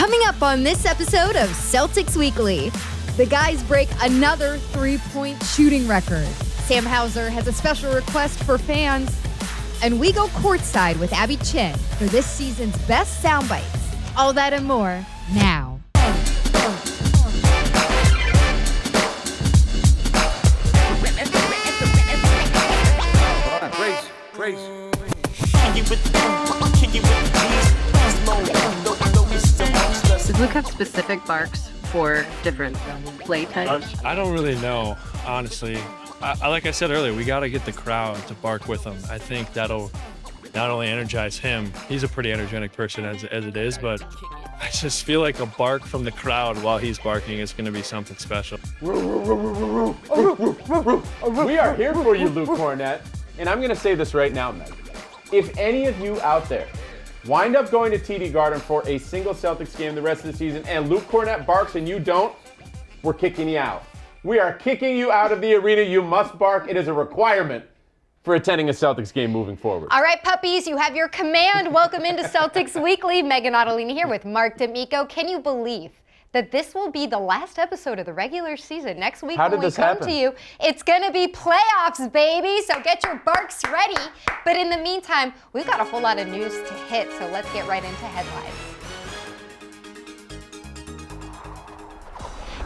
Coming up on this episode of Celtics Weekly, the guys break another three-point shooting record. Sam Hauser has a special request for fans. And we go courtside with Abby Chin for this season's best soundbites. All that and more now. Grace. Does Luke have specific barks for different play types? I don't really know, honestly. Like I said earlier, we got to get the crowd to bark with him. I think that'll not only energize him, he's a pretty energetic person as it is, but I just feel like a bark from the crowd while he's barking is going to be something special. We are here for you, Luke Kornet. And I'm going to say this right now, Meg. If any of you out there wind up going to TD Garden for a single Celtics game the rest of the season and Luke Kornet barks and you don't, we're kicking you out. We are kicking you out of the arena. You must bark. It is a requirement for attending a Celtics game moving forward. All right, puppies, you have your command. Welcome into Celtics Weekly. Meghan Ottolini here with Marc D'Amico. Can you believe that this will be the last episode of the regular season? Next week when we come to you, it's going to be playoffs, baby. So get your barks ready. But in the meantime, we've got a whole lot of news to hit, so let's get right into headlines.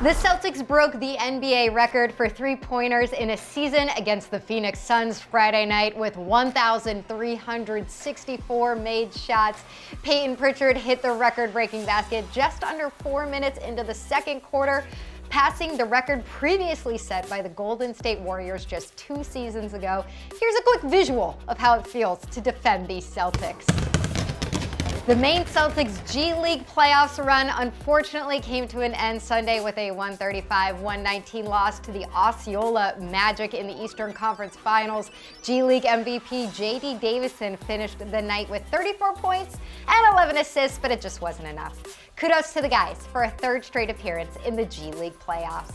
The Celtics broke the NBA record for three-pointers in a season against the Phoenix Suns Friday night with 1,364 made shots. Peyton Pritchard hit the record-breaking basket just under 4 minutes into the second quarter, passing the record previously set by the Golden State Warriors just 2 seasons ago. Here's a quick visual of how it feels to defend these Celtics. The Maine Celtics G League playoffs run unfortunately came to an end Sunday with a 135-119 loss to the Osceola Magic in the Eastern Conference Finals. G League MVP J.D. Davison finished the night with 34 points and 11 assists, but it just wasn't enough. Kudos to the guys for a third straight appearance in the G League playoffs.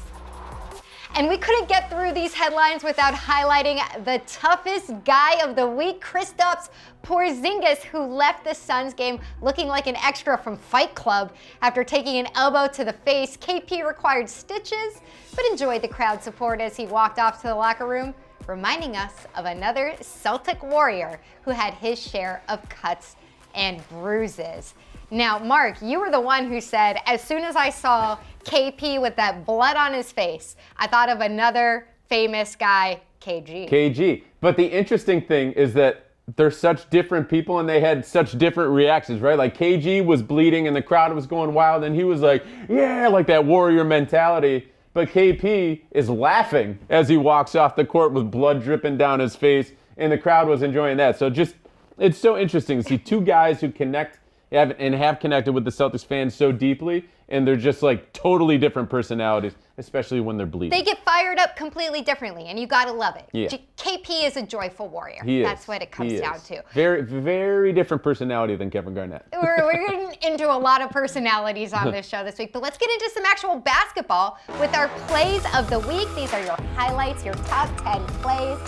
And we couldn't get through these headlines without highlighting the toughest guy of the week, Kristaps Porziņģis, who left the Suns game looking like an extra from Fight Club after taking an elbow to the face. KP required stitches, but enjoyed the crowd support as he walked off to the locker room, reminding us of another Celtic warrior who had his share of cuts and bruises. Now, Marc, you were the one who said, as soon as I saw KP with that blood on his face, I thought of another famous guy, KG. KG. But the interesting thing is that they're such different people and they had such different reactions, right? Like KG was bleeding and the crowd was going wild and he was like, yeah, like that warrior mentality. But KP is laughing as he walks off the court with blood dripping down his face and the crowd was enjoying that. So just, it's so interesting to see two guys who connect and have connected with the Celtics fans so deeply, and they're just like totally different personalities, especially when they're bleeding. They get fired up completely differently, and you gotta love it. Yeah. KP is a joyful warrior. He is. That's what it comes down to. Very, very different personality than Kevin Garnett. We're getting into a lot of personalities on this show this week, but let's get into some actual basketball with our plays of the week. These are your highlights, your top 10 plays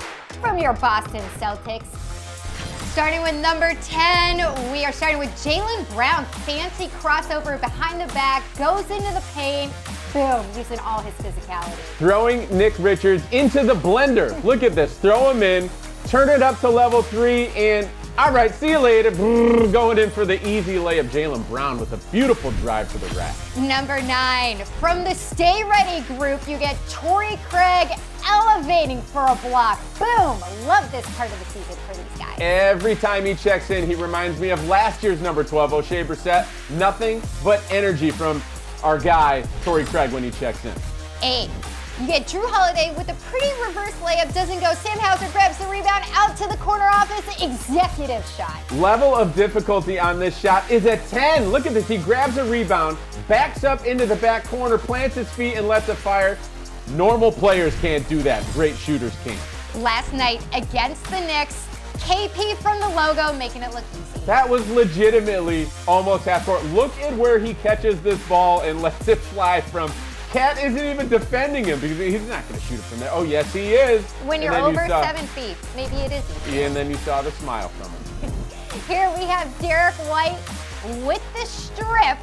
from your Boston Celtics. Starting with number 10, we are starting with Jaylen Brown. Fancy crossover behind the back, goes into the paint, boom, using all his physicality. Throwing Nick Richards into the blender. Look at this, throw him in, turn it up to level 3, and all right, see you later. Going in for the easy layup. Jaylen Brown with a beautiful drive to the rack. Number 9, from the Stay Ready group, you get Torrey Craig elevating for a block. Boom! Love this part of the season for these guys. Every time he checks in, he reminds me of last year's number 12, O'Shea Brissett. Nothing but energy from our guy, Torrey Craig, when he checks in. 8, you get Drew Holiday with a pretty reverse layup, doesn't go. Sam Hauser grabs the rebound out to the corner office, executive shot. Level of difficulty on this shot is a 10. Look at this, he grabs a rebound, backs up into the back corner, plants his feet, and lets it fire. Normal players can't do that. Great shooters can. Last night against the Knicks, KP from the logo making it look easy. That was legitimately almost half court. Look at where he catches this ball and lets it fly from. Cat isn't even defending him because he's not going to shoot it from there. Oh, yes, he is. When you're over 7 feet, maybe it is easy. Yeah, and then you saw the smile from him. Here we have Derek White with the strip.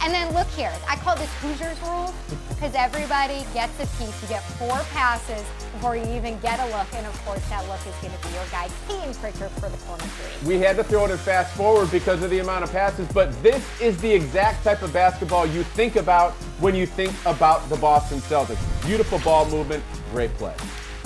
And then look here, I call this Hoosiers rule, because everybody gets a piece. You get 4 passes before you even get a look, and of course that look is going to be your guy, Payton Pritchard, for the corner 3. We had to throw it in fast forward because of the amount of passes, but this is the exact type of basketball you think about when you think about the Boston Celtics. Beautiful ball movement, great play.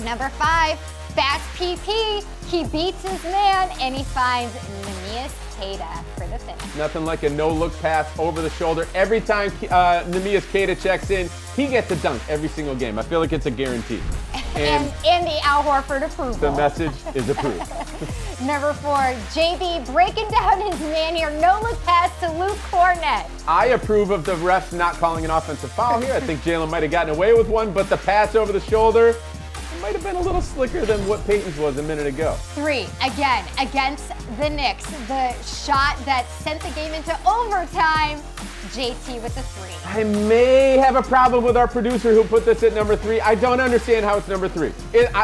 Number 5, fast PP. He beats his man, and he finds Neemias Queta for the finish. Nothing like a no-look pass over the shoulder. Every time Neemias Queta checks in, he gets a dunk every single game. I feel like it's a guarantee. And the Al Horford approval. The message is approved. Number 4, JB breaking down his man here. No-look pass to Luke Kornet. I approve of the refs not calling an offensive foul here. I think Jalen might have gotten away with one, but the pass over the shoulder might have been a little slicker than what Peyton's was a minute ago. 3, again, against the Knicks. The shot that sent the game into overtime. JT with the 3. I may have a problem with our producer who put this at number 3. I don't understand how it's number 3.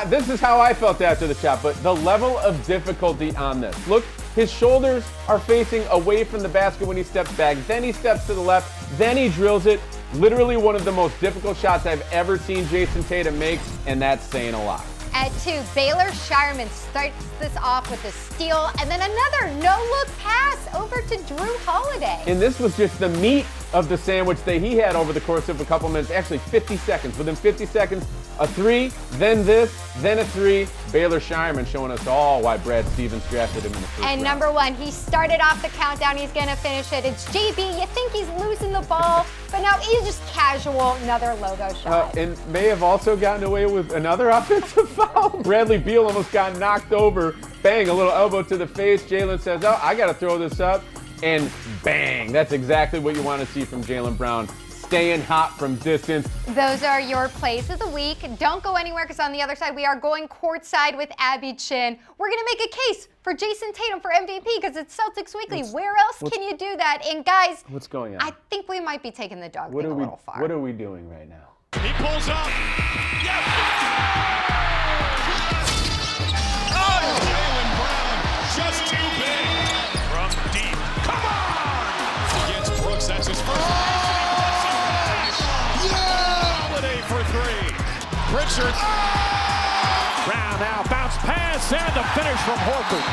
This is how I felt after the shot, but the level of difficulty on this. Look, his shoulders are facing away from the basket when he steps back. Then he steps to the left. Then he drills it. Literally one of the most difficult shots I've ever seen Jayson Tatum make, and that's saying a lot. At 2, Baylor Shireman starts this off with a steal, and then another no-look pass over to Drew Holiday. And this was just the meat of the sandwich that he had over the course of a couple minutes, actually 50 seconds. Within 50 seconds, a 3, then this, then a 3. Baylor Shireman showing us all why Brad Stevens drafted him in the first round. And number 1, he started off the countdown. He's going to finish it. It's JB. You think he's losing the ball, but no, he's just casual. Another logo shot. And may have also gotten away with another offensive foul. Bradley Beal almost got knocked over. Bang, a little elbow to the face. Jalen says, oh, I got to throw this up. And bang, that's exactly what you want to see from Jaylen Brown. Staying hot from distance. Those are your plays of the week. Don't go anywhere, because on the other side, we are going courtside with Abby Chin. We're going to make a case for Jayson Tatum for MVP because it's Celtics Weekly. Where else can you do that? And guys, what's going on? I think we might be taking the dog thing a little far. What are we doing right now? He pulls up. Yes! Oh, Jaylen Brown, just too big. From deep. Come on! Against Brooks, that's his first. Holiday for 3. Pritchard. Brown now, bounce pass, and the finish from Horford.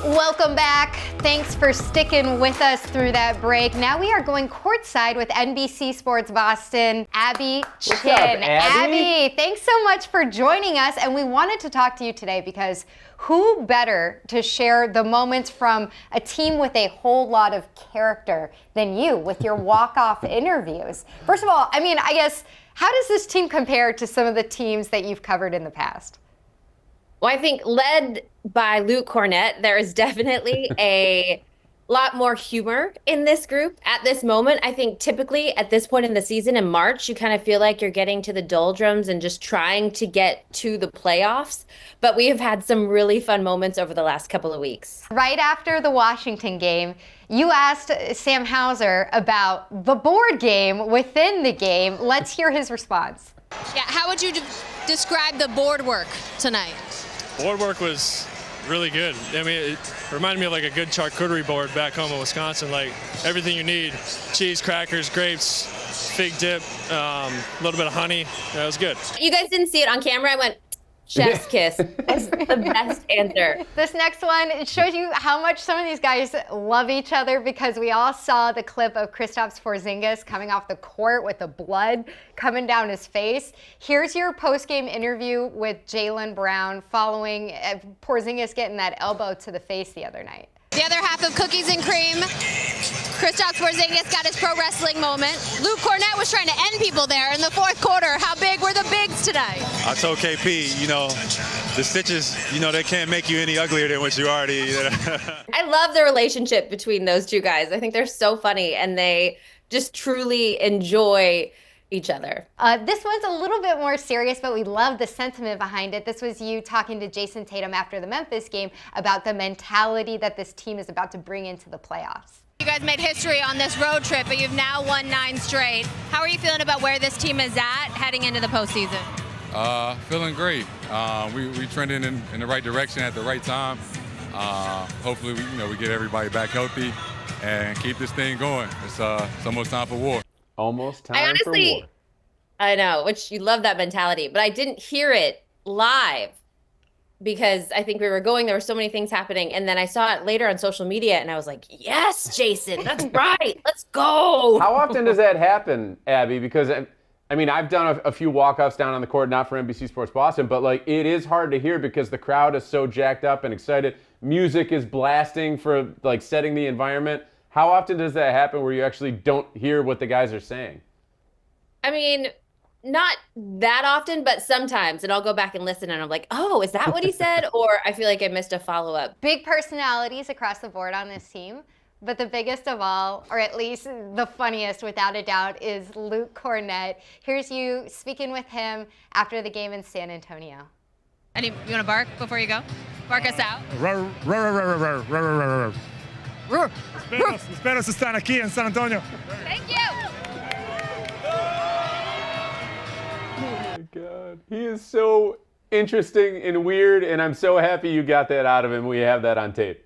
Welcome back. Thanks for sticking with us through that break. Now we are going courtside with NBC Sports Boston, Abby Chin. What's up, Abby? Thanks so much for joining us. And we wanted to talk to you today because who better to share the moments from a team with a whole lot of character than you with your walk-off interviews? First of all, I mean, I guess, how does this team compare to some of the teams that you've covered in the past? Well, I think led by Luke Kornet, there is definitely a lot more humor in this group at this moment. I think typically at this point in the season in March, you kind of feel like you're getting to the doldrums and just trying to get to the playoffs. But we have had some really fun moments over the last couple of weeks. Right after the Washington game, you asked Sam Hauser about the board game within the game. Let's hear his response. Yeah, how would you describe the board work tonight? Board work was really good. I mean, it reminded me of like a good charcuterie board back home in Wisconsin. Like everything you need: cheese, crackers, grapes, fig dip, a little bit of honey. Yeah, it was good. You guys didn't see it on camera. I went, chef's kiss. That's the best answer. This next one, it shows you how much some of these guys love each other because we all saw the clip of Kristaps Porziņģis coming off the court with the blood coming down his face. Here's your post-game interview with Jaylen Brown following Porziņģis getting that elbow to the face the other night. The other half of Cookies and Cream, Kristaps Porziņģis got his pro wrestling moment. Luke Kornet was trying to end people there in the fourth quarter. How big were the bigs tonight? I told KP, the stitches, they can't make you any uglier than what you already. I love the relationship between those two guys. I think they're so funny and they just truly enjoy each other. This one's a little bit more serious, but we love the sentiment behind it. This was you talking to Jayson Tatum after the Memphis game about the mentality that this team is about to bring into the playoffs. You guys made history on this road trip, but you've now won 9 straight. How are you feeling about where this team is at heading into the postseason? Feeling great. We trending in the right direction at the right time. Hopefully, we get everybody back healthy and keep this thing going. It's almost time for war. Almost time for war. I know, which you love that mentality, but I didn't hear it live because I think we were going, there were so many things happening. And then I saw it later on social media and I was like, yes, Jayson, that's right. Let's go. How often does that happen, Abby? Because I mean, I've done a few walk-offs down on the court, not for NBC Sports Boston, but like it is hard to hear because the crowd is so jacked up and excited. Music is blasting for like setting the environment. How often does that happen where you actually don't hear what the guys are saying? I mean, not that often, but sometimes. And I'll go back and listen and I'm like, oh, is that what he said? Or I feel like I missed a follow-up. Big personalities across the board on this team. But the biggest of all, or at least the funniest without a doubt, is Luke Kornet. Here's you speaking with him after the game in San Antonio. You want to bark before you go? Bark us out. Espero estar aquí en San Antonio. Thank you. Oh my God. He is so interesting and weird, and I'm so happy you got that out of him. We have that on tape.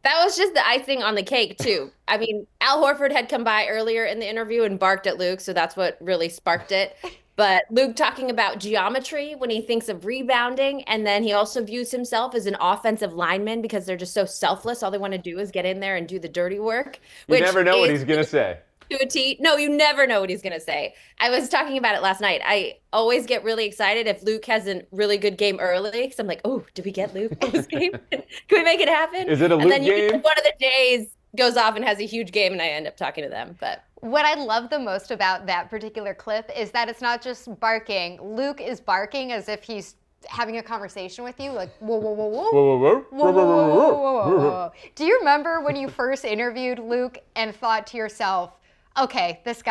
That was just the icing on the cake, too. I mean, Al Horford had come by earlier in the interview and barked at Luke, so that's what really sparked it. But Luke talking about geometry when he thinks of rebounding, and then he also views himself as an offensive lineman because they're just so selfless. All they want to do is get in there and do the dirty work. You never know what he's going to say. To a T. No, you never know what he's going to say. I was talking about it last night. I always get really excited if Luke has a really good game early. Because I'm like, oh, did we get Luke in this game? Can we make it happen? Is it a Luke game? And then one of the days goes off and has a huge game and I end up talking to them. But what I love the most about that particular clip is that it's not just barking. Luke is barking as if he's having a conversation with you, like, whoa, whoa, whoa, whoa, whoa, whoa, whoa, whoa, whoa, whoa. Do you remember when you first interviewed Luke and thought to yourself, okay, this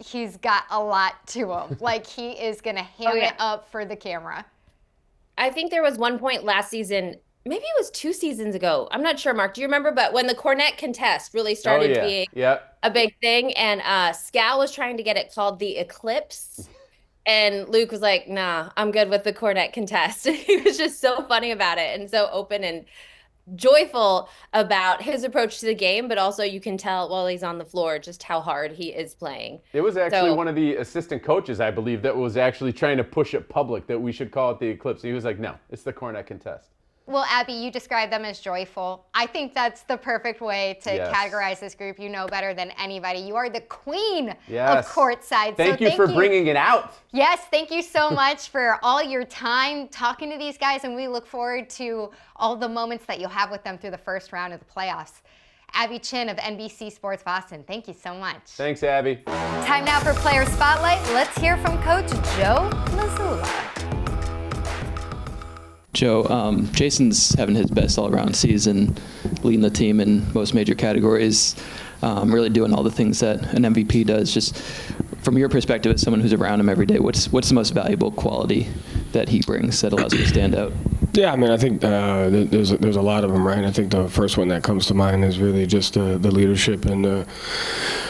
he's got a lot to him. Like, he is going to ham it up for the camera. I think there was one point last season, maybe it was 2 seasons ago. I'm not sure, Marc. Do you remember? But when the Kornet contest really started being a big thing, and Scal was trying to get it called the Eclipse. And Luke was like, nah, I'm good with the Kornet contest. He was just so funny about it and so open and joyful about his approach to the game, but also you can tell while he's on the floor just how hard he is playing. It was actually one of the assistant coaches, I believe, that was actually trying to push it public that we should call it the Eclipse. He was like, no, it's the Kornet contest. Well, Abby, you describe them as joyful. I think that's the perfect way to categorize this group. You know better than anybody. You are the queen of Courtside. Thank you for bringing it out. Yes, thank you so much for all your time talking to these guys, and we look forward to all the moments that you'll have with them through the first round of the playoffs. Abby Chin of NBC Sports Boston, thank you so much. Thanks, Abby. Time now for Player Spotlight. Let's hear from Coach Joe Mazzulla. Joe, Jayson's having his best all-around season, leading the team in most major categories, really doing all the things that an MVP does. Just from your perspective as someone who's around him every day, what's the most valuable quality that he brings that allows you to stand out? Yeah, I mean, I think there's a lot of them, right? I think the first one that comes to mind is really just the leadership and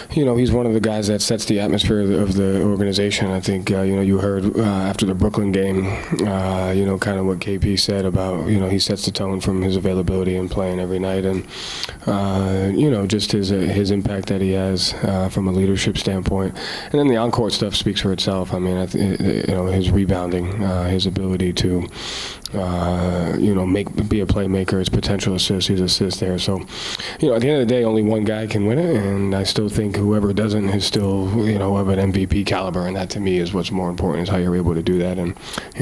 he's one of the guys that sets the atmosphere of the organization. I think you heard after the Brooklyn game, kind of what KP said about he sets the tone from his availability and playing every night, and just his impact that he has from a leadership standpoint. And then the on-court stuff speaks for itself. I mean, his rebounding, his ability to be a playmaker, his potential assists, his assists there. So, at the end of the day, only one guy can win it, and I still think whoever doesn't is still, of an MVP caliber, and that to me is what's more important, is how you're able to do that. And,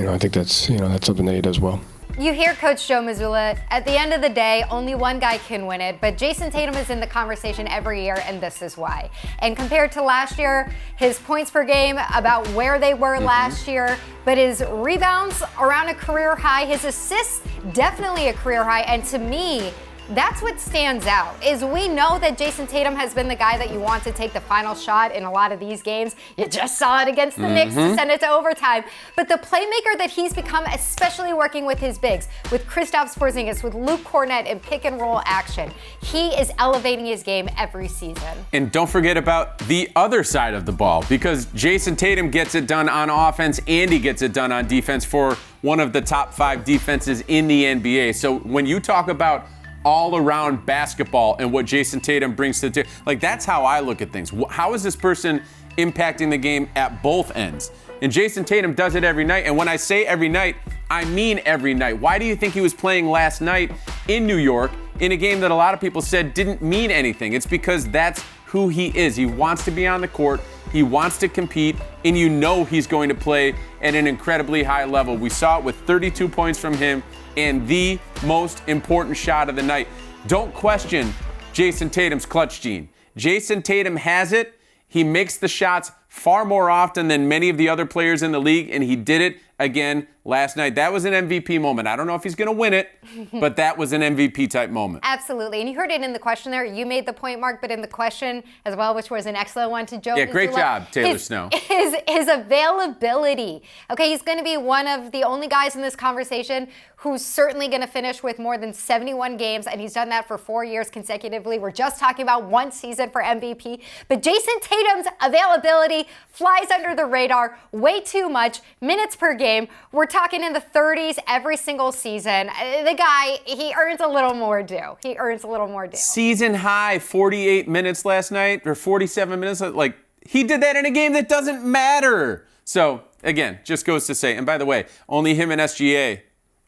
I think that's something that he does well. You hear Coach Joe Mazzulla. At the end of the day, only one guy can win it, but Jayson Tatum is in the conversation every year, and this is why. And compared to last year, his points per game about where they were last year, but his rebounds around a career high, his assists definitely a career high, and to me, That's what stands out, is we know that Jayson Tatum has been the guy that you want to take the final shot in a lot of these games. You just saw it against the Knicks to send it to overtime. But the playmaker that he's become, especially working with his bigs, with Kristaps Porziņģis, with Luke Kornet in pick and roll action, he is elevating his game every season. And don't forget about the other side of the ball, because Jayson Tatum gets it done on offense and he gets it done on defense for one of the top 5 defenses in the NBA. So when you talk about all-around basketball and what Jayson Tatum brings to the table, like, that's how I look at things. How is this person impacting the game at both ends? And Jayson Tatum does it every night. And when I say every night, I mean every night. Why do you think he was playing last night in New York in a game that a lot of people said didn't mean anything? It's because that's who he is. He wants to be on the court. He wants to compete, and you know he's going to play at an incredibly high level. We saw it with 32 points from him and the most important shot of the night. Don't question Jayson Tatum's clutch gene. Jayson Tatum has it. He makes the shots far more often than many of the other players in the league, and he did it again last night. That was an MVP moment. I don't know if he's going to win it, but that was an MVP type moment. Absolutely. And you heard it in the question there. You made the point, Mark, but in the question as well, which was an excellent one to Joe. Yeah, great job, Taylor Snow. His availability. Okay, he's going to be one of the only guys in this conversation who's certainly going to finish with more than 71 games, and he's done that for 4 years consecutively. We're just talking about one season for MVP. But Jayson Tatum's availability flies under the radar way too much. Minutes per game. We're talking in the 30s every single season. The guy, he earns a little more due. He earns a little more due. Season high 48 minutes last night, or 47 minutes. Like, he did that in a game that doesn't matter. So, again, just goes to say, and by the way, only him and SGA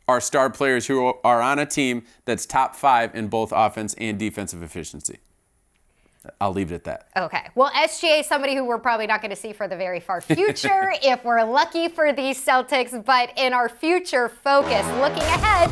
are star players who are on a team that's top 5 in both offense and defensive efficiency. I'll leave it at that. Okay. Well, SGA is somebody who we're probably not going to see for the very far future if we're lucky for these Celtics. But in our future focus, looking ahead,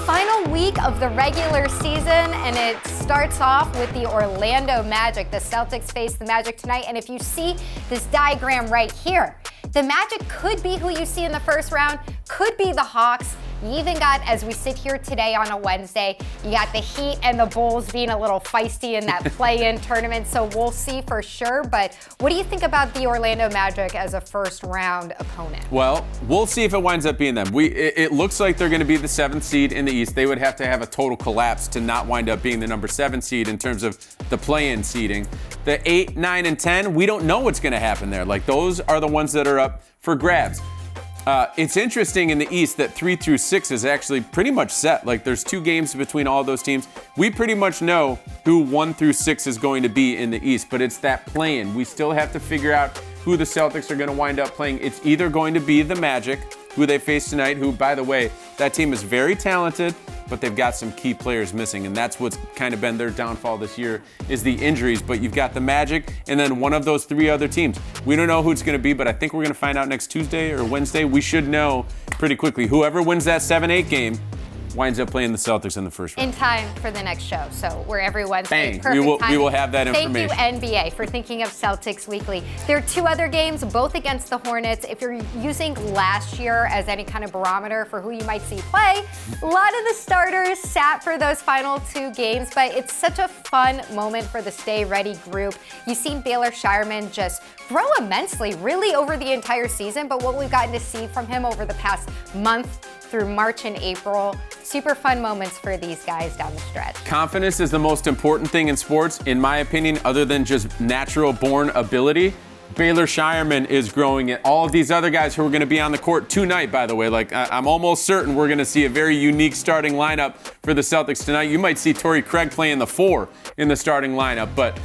final week of the regular season, and it starts off with the Orlando Magic. The Celtics face the Magic tonight, and if you see this diagram right here, the Magic could be who you see in the first round, could be the Hawks. You even got, as we sit here today on a Wednesday, you got the Heat and the Bulls being a little feisty in that play-in tournament, so we'll see for sure. But what do you think about the Orlando Magic as a first-round opponent? Well, we'll see if it winds up being them. It looks like they're going to be the 7th seed in the East. They would have to have a total collapse to not wind up being the number 7 seed in terms of the play-in seeding. The 8, 9, and 10, we don't know what's going to happen there. Like, those are the ones that are up for grabs. It's interesting in the East that 3 through 6 is actually pretty much set. Like, there's 2 games between all those teams. We pretty much know who 1 through 6 is going to be in the East, but it's that play-in. We still have to figure out who the Celtics are going to wind up playing. It's either going to be the Magic, who they face tonight, who, by the way, that team is very talented, but they've got some key players missing, and that's what's kind of been their downfall this year, is the injuries. But you've got the Magic and then one of those 3 other teams. We don't know who it's going to be, but I think we're going to find out next Tuesday or Wednesday. We should know pretty quickly. Whoever wins that 7-8 game winds up playing the Celtics in the first round. In time for the next show, so we're every Wednesday. Bang. We will have that information. Thank you, NBA, for thinking of Celtics Weekly. There are 2 other games, both against the Hornets. If you're using last year as any kind of barometer for who you might see play, a lot of the starters sat for those final 2 games, but it's such a fun moment for the Stay Ready group. You've seen Baylor Shireman just grow immensely, really, over the entire season, but what we've gotten to see from him over the past month through March and April, super fun moments for these guys down the stretch. Confidence is the most important thing in sports, in my opinion, other than just natural born ability. Baylor Shireman is growing it. All of these other guys who are going to be on the court tonight, by the way, like I'm almost certain we're going to see a very unique starting lineup for the Celtics tonight. You might see Torrey Craig playing the 4 in the starting lineup, but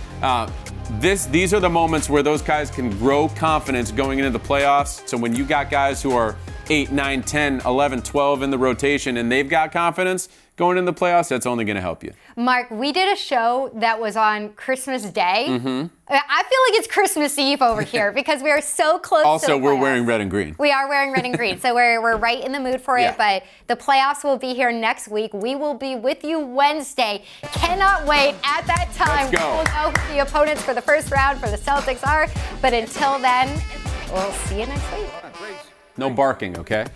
these are the moments where those guys can grow confidence going into the playoffs. So when you got guys who are 8, 9, 10, 11, 12 in the rotation and they've got confidence going into the playoffs, that's only going to help you. Mark, we did a show that was on Christmas Day. I feel like it's Christmas Eve over here because we are so close also, to the playoffs. we're wearing red and green. We are wearing red and green, so we're right in the mood for it, but the playoffs will be here next week. We will be with you Wednesday. Cannot wait. At that time, we will know who the opponents for the first round for the Celtics are, but until then, we'll see you next week. No barking, okay?